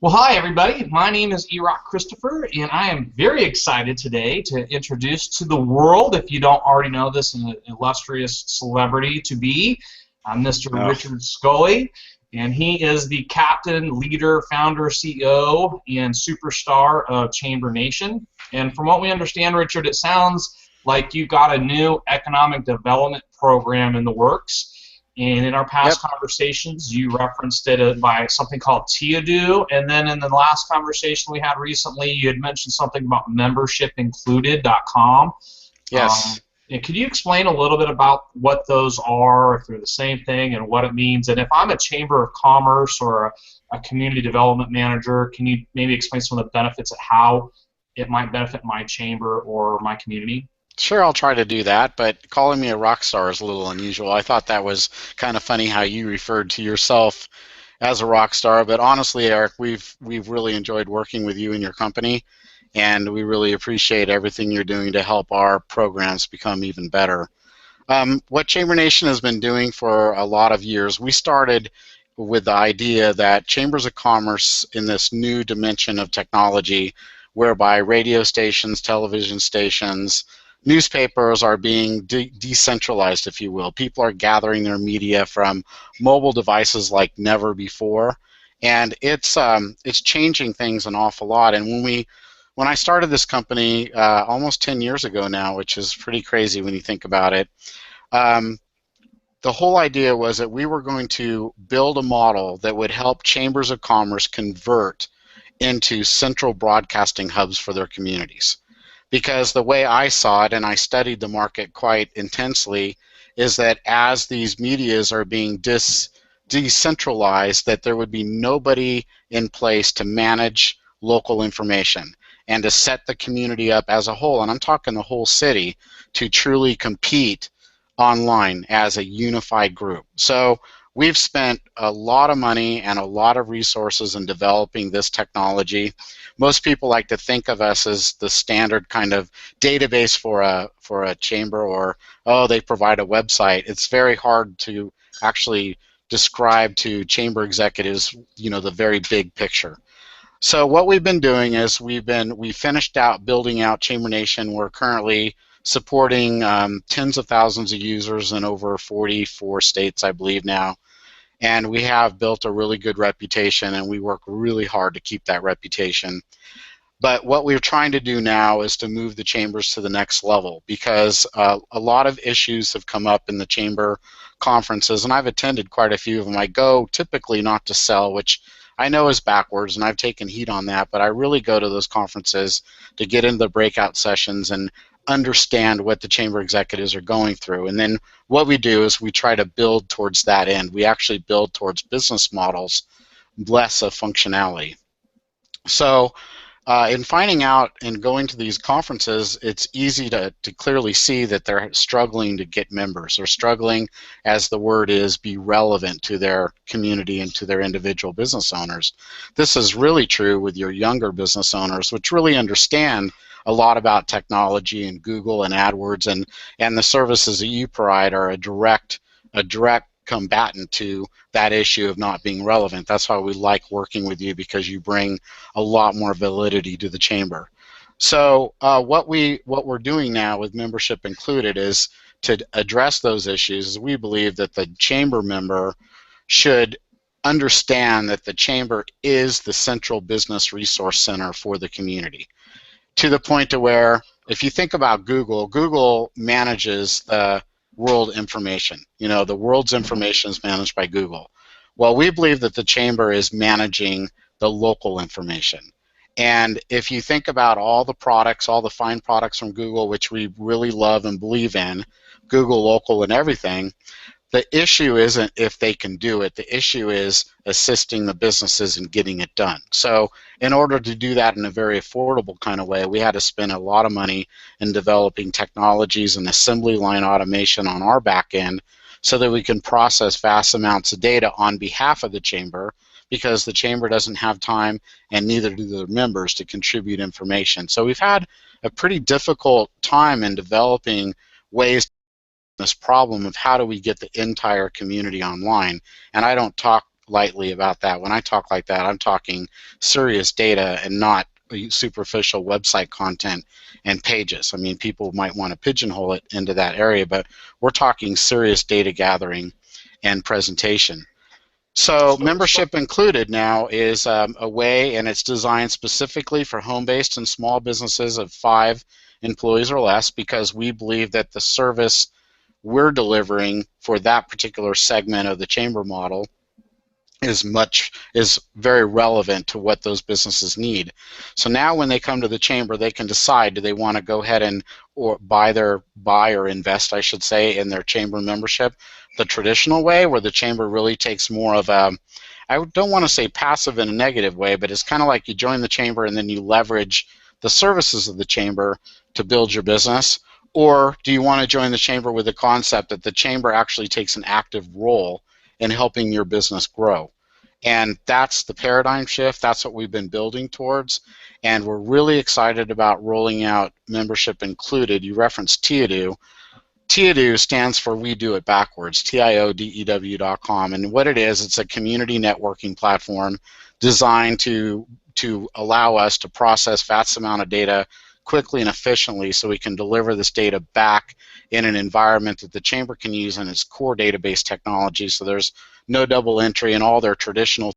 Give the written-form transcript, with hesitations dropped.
Well, hi, everybody. My name is Erock Christopher, and I am very excited today to introduce to the world, if you don't already know this, an illustrious celebrity to be, Mr. Oh, Richard Scully. And he is the captain, leader, founder, CEO, and superstar of Chamber Nation. And from what we understand, Richard, it sounds like you got a new economic development program in the works. And in our yep. past conversations, you referenced it by something called Teodu. And then in the last conversation we had recently, you had mentioned something about membership-included.com. Yes. And could you explain a little bit about what those are, if they're the same thing, and what it means? And if I'm a Chamber of Commerce or a community development manager, can you maybe explain some of the benefits of how it might benefit my chamber or my community? Sure, I'll try to do that, but calling me a rock star is a little unusual. I thought that was kind of funny how you referred to yourself as a rock star, but honestly, Eric, we've really enjoyed working with you and your company, and we really appreciate everything you're doing to help our programs become even better. What Chamber Nation has been doing for a lot of years, we started with the idea that chambers of commerce in this new dimension of technology, whereby radio stations, television stations, newspapers are being decentralized, if you will. People are gathering their media from mobile devices like never before, and it's changing things an awful lot. And when I started this company almost 10 years ago now, which is pretty crazy when you think about it, um, the whole idea was that we were going to build a model that would help chambers of commerce convert into central broadcasting hubs for their communities. Because the way I saw it, and I studied the market quite intensely, is that as these medias are being decentralized, that there would be nobody in place to manage local information and to set the community up as a whole, and I'm talking the whole city, to truly compete online as a unified group. So we've spent a lot of money and a lot of resources in developing this technology. Most people like to think of us as the standard kind of database for a chamber, or, oh, they provide a website. It's very hard to actually describe to chamber executives, the very big picture. So what we've been doing is we finished out building out Chamber Nation. We're currently supporting tens of thousands of users in over 44 states, I believe now. And we have built a really good reputation, and we work really hard to keep that reputation. But what we're trying to do now is to move the chambers to the next level, because a lot of issues have come up in the chamber conferences, and I've attended quite a few of them. I go typically not to sell, which I know is backwards, and I've taken heat on that, but I really go to those conferences to get into the breakout sessions and understand what the chamber executives are going through. And then what we do is we try to build towards that end. We actually build towards business models, less of functionality. So in finding out and going to these conferences, it's easy to clearly see that they're struggling to get members. They're struggling, as the word is, be relevant to their community and to their individual business owners. This is really true with your younger business owners, which really understand a lot about technology and Google and AdWords, and the services that you provide are a direct combatant to that issue of not being relevant. That's why we like working with you, because you bring a lot more validity to the chamber. So what we're doing now with membership included is to address those issues. We believe that the chamber member should understand that the chamber is the central business resource center for the community, to the point to where, if you think about Google manages the world information. The world's information is managed by Google. Well, we believe that the chamber is managing the local information. And if you think about all the products, all the fine products from Google, which we really love and believe in, Google Local and everything, the issue isn't if they can do it. The issue is assisting the businesses in getting it done. So in order to do that in a very affordable kind of way, we had to spend a lot of money in developing technologies and assembly line automation on our back end, so that we can process vast amounts of data on behalf of the chamber, because the chamber doesn't have time, and neither do their members, to contribute information. So we've had a pretty difficult time in developing ways this problem of how do we get the entire community online. And I don't talk lightly about that. When I talk like that, I'm talking serious data and not superficial website content and pages. I mean, people might want to pigeonhole it into that area, but we're talking serious data gathering and presentation. So So membership included now is a way, and it's designed specifically for home-based and small businesses of 5 employees or less, because we believe that the service we're delivering for that particular segment of the chamber model is very relevant to what those businesses need. So now when they come to the chamber, they can decide, do they want to go ahead and or buy or invest, I should say, in their chamber membership the traditional way, where the chamber really takes more of a, I don't want to say passive in a negative way, but it's kind of like you join the chamber and then you leverage the services of the chamber to build your business. Or do you want to join the chamber with the concept that the chamber actually takes an active role in helping your business grow? And that's the paradigm shift. That's what we've been building towards. And we're really excited about rolling out membership included. You referenced TIODEW. TIODEW stands for We Do It Backwards, TIODEW.com. And what it is, it's a community networking platform designed to allow us to process vast amount of data quickly and efficiently, so we can deliver this data back in an environment that the chamber can use in its core database technology. So there's no double entry, and all their traditional